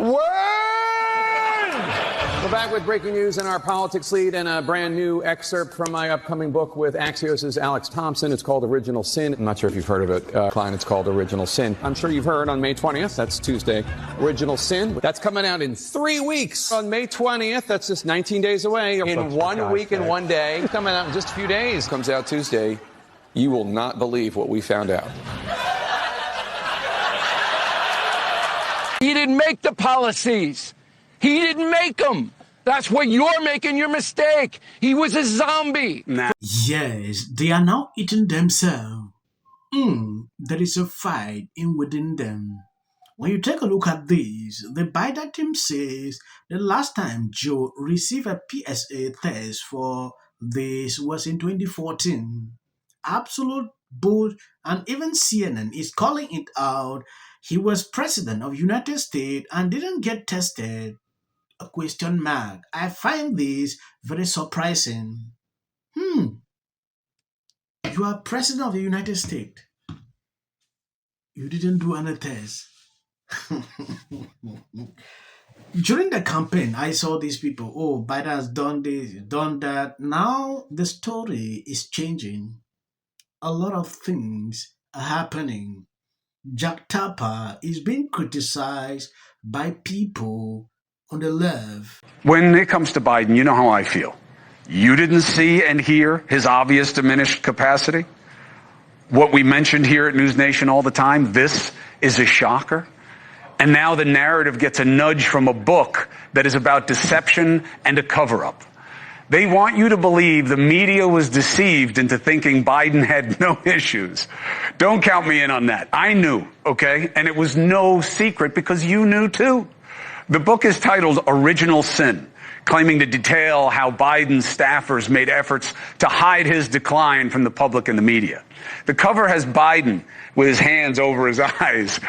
We're back with breaking news in our politics lead and a brand new excerpt from my upcoming book with Axios' Alex Thompson. It's called Original Sin. I'm not sure if you've heard of it, Klein. It's called Original Sin. I'm sure you've heard on May 20th. That's Tuesday. Original Sin. That's coming out in 3 weeks. On May 20th. That's just 19 days away. In 1 week and 1 day. It's coming out in just a few days. Comes out Tuesday. You will not believe what we found out. He didn't make the policies. He didn't make them. That's what you're making your mistake. He was a zombie. Yes, they are now eating themselves. There is a fight in within them. When you take a look at this, the Biden team says the last time Joe received a PSA test for this was in 2014. Absolute bull, and even CNN is calling it out. He was president of United States and didn't get tested. A question mark. I find this very surprising. You are president of the United States. You didn't do any test. During the campaign, I saw these people, oh, Biden has done this, done that. Now the story is changing. A lot of things are happening. Jack Tapper is being criticized by people on the left. When it comes to Biden, you know how I feel. You didn't see and hear his obvious diminished capacity. What we mentioned here at News Nation all the time, this is a shocker. And now the narrative gets a nudge from a book that is about deception and a cover-up. They want you to believe the media was deceived into thinking Biden had no issues. Don't count me in on that. I knew, okay? And it was no secret because you knew too. The book is titled Original Sin, claiming to detail how Biden's staffers made efforts to hide his decline from the public and the media. The cover has Biden with his hands over his eyes,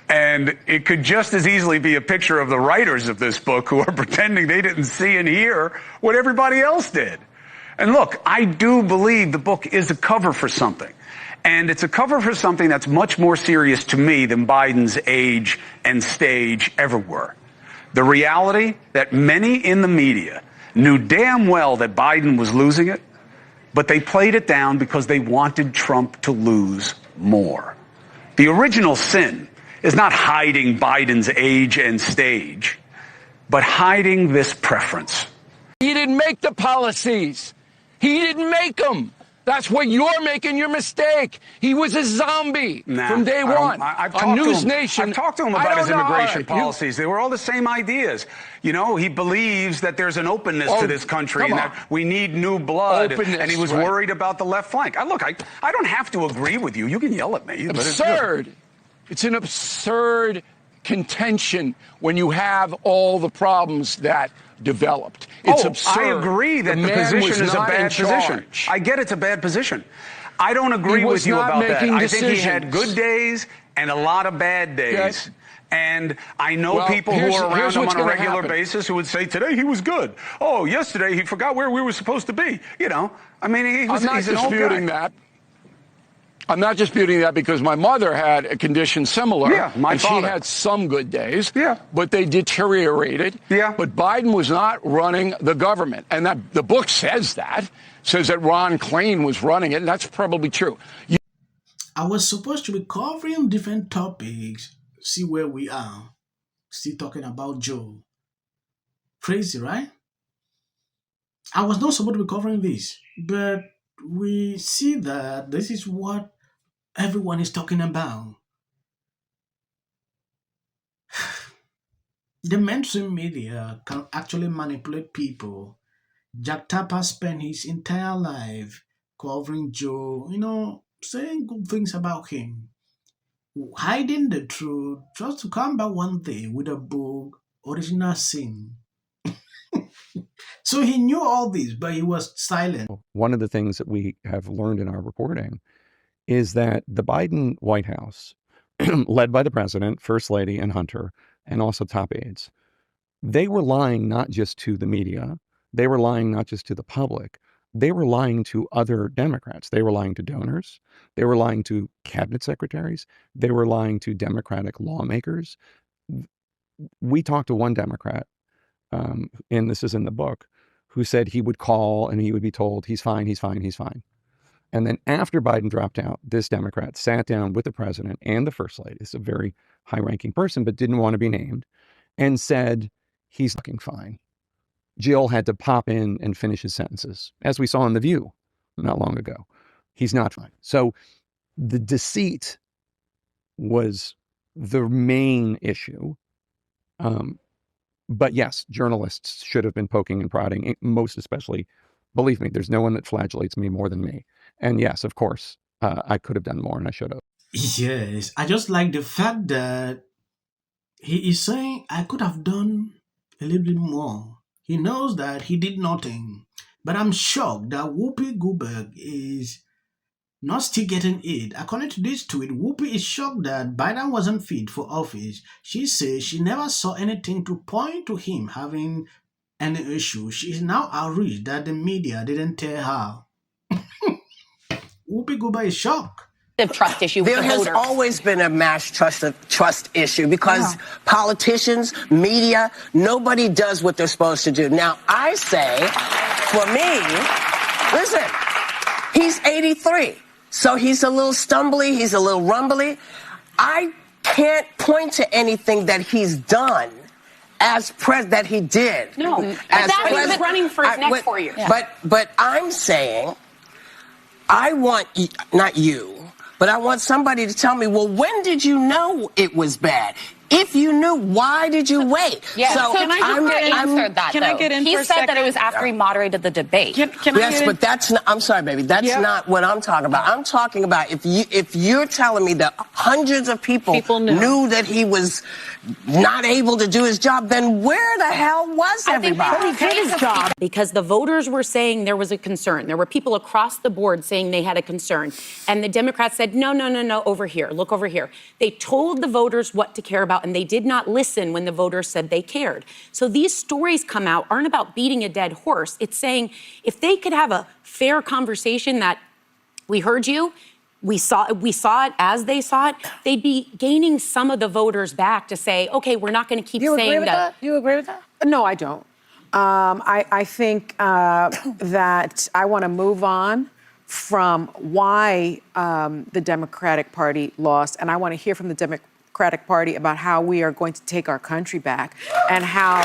and it could just as easily be a picture of the writers of this book who are pretending they didn't see and hear what everybody else did. And look, I do believe the book is a cover for something. And it's a cover for something that's much more serious to me than Biden's age and stage ever were. The reality that many in the media knew damn well that Biden was losing it, but they played it down because they wanted Trump to lose more. The original sin is not hiding Biden's age and stage, but hiding this preference. He didn't make the policies. He didn't make them. That's what you're making your mistake. He was a zombie from day one. I've on News Nation. I've talked to him about his immigration policies. They were all the same ideas. You know, he believes that there's an openness to this country and that we need new blood. And he was worried about the left flank. Look, I don't have to agree with you. You can yell at me. Absurd. It's an absurd contention when you have all the problems that developed. It's absurd. I agree that the position is a bad position. I get it's a bad position. I don't agree with you about that. I think he had good days and a lot of bad days. Yes. And I know people who are around him on a regular basis who would say, today he was good. Oh, yesterday he forgot where we were supposed to be. You know, I mean, he's an old guy. I'm not disputing that. I'm not disputing that because my mother had a condition similar. Yeah, my father. She had some good days. Yeah. But they deteriorated. Yeah. But Biden was not running the government. And that the book says that Ron Klain was running it. And that's probably true. I was supposed to be covering different topics. See where we are. Still talking about Joe. Crazy, right? I was not supposed to be covering this. But we see that this is what everyone is talking about. The mainstream media can actually manipulate people. Jack Tapper spent his entire life covering Joe, saying good things about him, hiding the truth, just to come back one day with a book, Original Sin. So he knew all this, but he was silent. One of the things that we have learned in our reporting is that the Biden White House, led by the president, First Lady, and Hunter, and also top aides, they were lying not just to the media, they were lying not just to the public, they were lying to other Democrats. They were lying to donors, they were lying to cabinet secretaries, they were lying to Democratic lawmakers. we talked to one Democrat, and this is in the book, who said he would call and he would be told, he's fine, he's fine, he's fine. And then after Biden dropped out, this Democrat sat down with the president and the first lady, it's a very high-ranking person, but didn't want to be named, and said, he's fucking fine. Jill had to pop in and finish his sentences, as we saw in The View not long ago. He's not fine. So the deceit was the main issue. But yes, journalists should have been poking and prodding, most especially, believe me, there's no one that flagellates me more than me. And yes, of course, I could have done more and I should have. Yes, I just like the fact that he is saying, I could have done a little bit more. He knows that he did nothing. But I'm shocked that Whoopi Goldberg is not still getting it. According to this tweet, Whoopi is shocked that Biden wasn't fit for office. She says she never saw anything to point to him having any issue. She is now outraged that the media didn't tell her. Whoopi Goldberg is shocked. The trust issue with There the has voters. always been a mass trust issue because politicians, media, nobody does what they're supposed to do. Now, I say, for me, listen, he's 83, so he's a little stumbly, he's a little rumbly. I can't point to anything that he's done as that he did. No, as that he was running for his next 4 years. But I'm saying, I want, not you, but I want somebody to tell me, well, when did you know it was bad? If you knew, why did you wait? Yeah, so can I answer that, Can I get in He for a said second? that it was after he moderated the debate. Can I Yes, get in? but that's not, I'm sorry, baby. That's not what I'm talking about. I'm talking about if you're telling me that hundreds of people knew that he was not able to do his job, then where the hell was everybody? He did his job because the voters were saying there was a concern. There were people across the board saying they had a concern. And the Democrats said, no, over here, look over here. They told the voters what to care about, and they did not listen when the voters said they cared. So these stories come out aren't about beating a dead horse. It's saying if they could have a fair conversation that we heard you, we saw it as they saw it, they'd be gaining some of the voters back to say, okay, we're not going to keep saying that. You agree with that? No, I don't. I think that I want to move on from why the Democratic Party lost, and I want to hear from the Democratic Party about how we are going to take our country back and how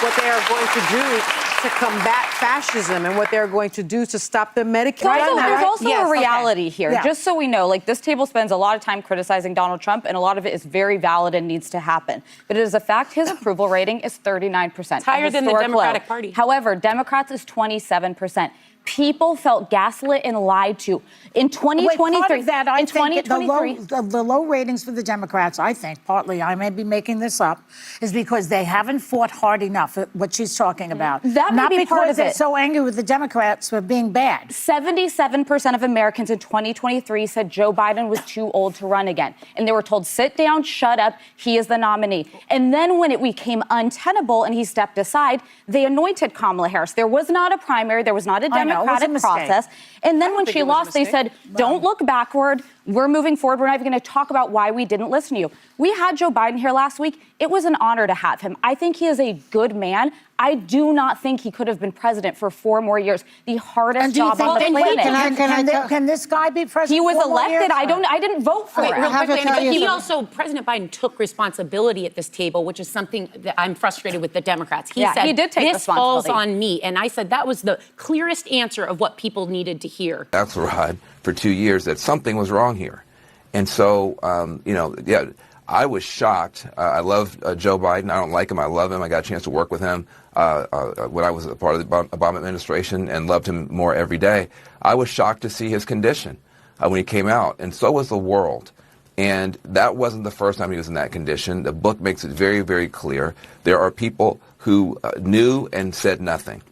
what they are going to do to combat fascism and what they're going to do to stop the Medicare. There's also Yes, a reality okay. here, Yeah. just so we know, like this table spends a lot of time criticizing Donald Trump, and a lot of it is very valid and needs to happen. But it is a fact his approval rating is 39%. higher than the historic Democratic low. Party. However, Democrats is 27%. People felt gaslit and lied to. In 2023, Part of that, I in think 2023, the low ratings for the Democrats, I think, partly, I may be making this up, is because they haven't fought hard enough at what she's talking about. That may Not be because part of they're it. so angry with the Democrats for being bad. 77% of Americans in 2023 said Joe Biden was too old to run again. And they were told, sit down, shut up, he is the nominee. And then when it became untenable and he stepped aside, they anointed Kamala Harris. There was not a primary, there was not a I know, it was a Democratic mistake. process. And then when think she it was a lost, they mistake. said, don't look backward. We're moving forward. We're not even going to talk about why we didn't listen to you. We had Joe Biden here last week. It was an honor to have him. I think he is a good man. I do not think he could have been president for 4 more years. The hardest And do you job think on the that planet. can this guy be president? He was 4 more years? elected. I didn't vote for Wait, it. real quickly, tell you he something. President Biden took responsibility at this table, which is something that I'm frustrated with the Democrats. He Yeah, said, he did take this falls responsibility. on me. And I said that was the clearest answer of what people needed to hear. Axelrod for 2 years that something was wrong here. And so, I was shocked. I love Joe Biden. I don't like him. I love him. I got a chance to work with him when I was a part of the Obama administration and loved him more every day. I was shocked to see his condition when he came out, and so was the world. And that wasn't the first time he was in that condition. The book makes it very, very clear. There are people who knew and said nothing.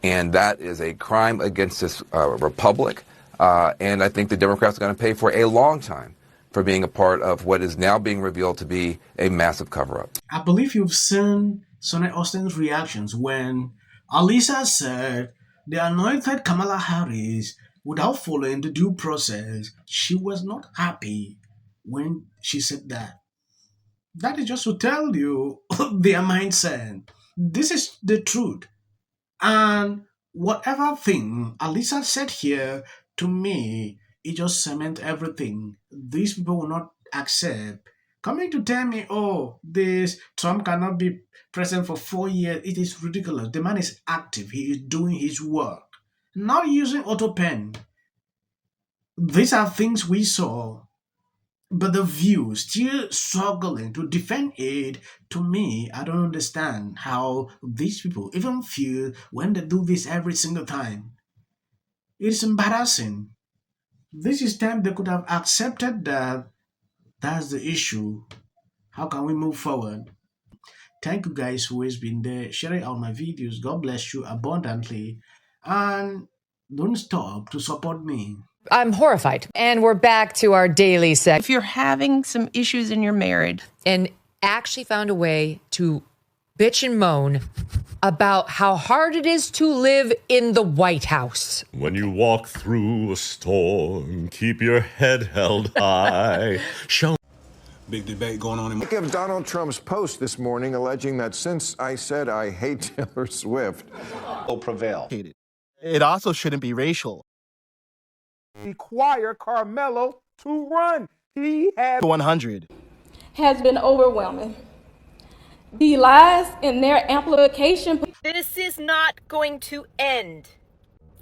And that is a crime against this republic. And I think the Democrats are going to pay for a long time for being a part of what is now being revealed to be a massive cover-up. I believe you've seen Sonny Austin's reactions when Alisa said they anointed Kamala Harris without following the due process. She was not happy when she said that. That is just to tell you their mindset. This is the truth. And whatever thing Alisa said here, to me, it just cements everything. These people will not accept. Coming to tell me, oh, this Trump cannot be president for 4 years, it is ridiculous. The man is active. He is doing his work. Not using auto pen. These are things we saw. But the view still struggling to defend it, to me, I don't understand how these people even feel when they do this every single time. It's embarrassing. This is time they could have accepted that that's the issue. How can we move forward? Thank you guys who has been there sharing out my videos. God bless you abundantly. And don't stop to support me. I'm horrified. And we're back to our daily segment. If you're having some issues in your marriage And actually found a way to bitch and moan about how hard it is to live in the White House. When you walk through a storm, keep your head held high. Show. Big debate going on. Think of Donald Trump's post this morning alleging that since I said I hate Taylor Swift, will prevail. It also shouldn't be racial. Require Carmelo to run. He had 100. Has been overwhelming. The lies in their amplification. This is not going to end.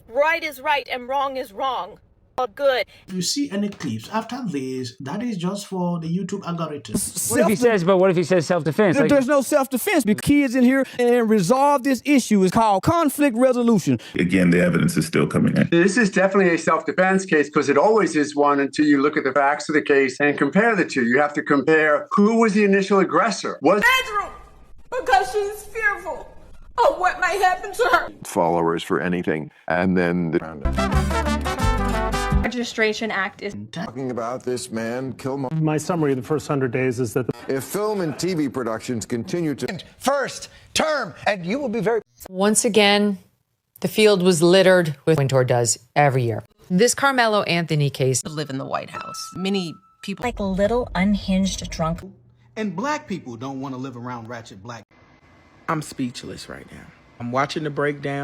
Right is right and wrong is wrong. All good. If you see any clips after this, that is just for the YouTube algorithm. What if he says self-defense? There's no self-defense because kids in here and resolve this issue. It's called conflict resolution. Again, the evidence is still coming in. This is definitely a self-defense case because it always is one until you look at the facts of the case and compare the two. You have to compare who was the initial aggressor. Bedroom, because she's fearful of what might happen to her. Followers for anything, and then Registration Act is talking about this man, Killmonger. My summary of the first 100 days is that if film and TV productions continue to first term, and you will be very. Once again, the field was littered with Wintour does every year. This Carmelo Anthony case. live in the White House. Many people like a little unhinged drunk. And black people don't want to live around ratchet black. I'm speechless right now. I'm watching the breakdown.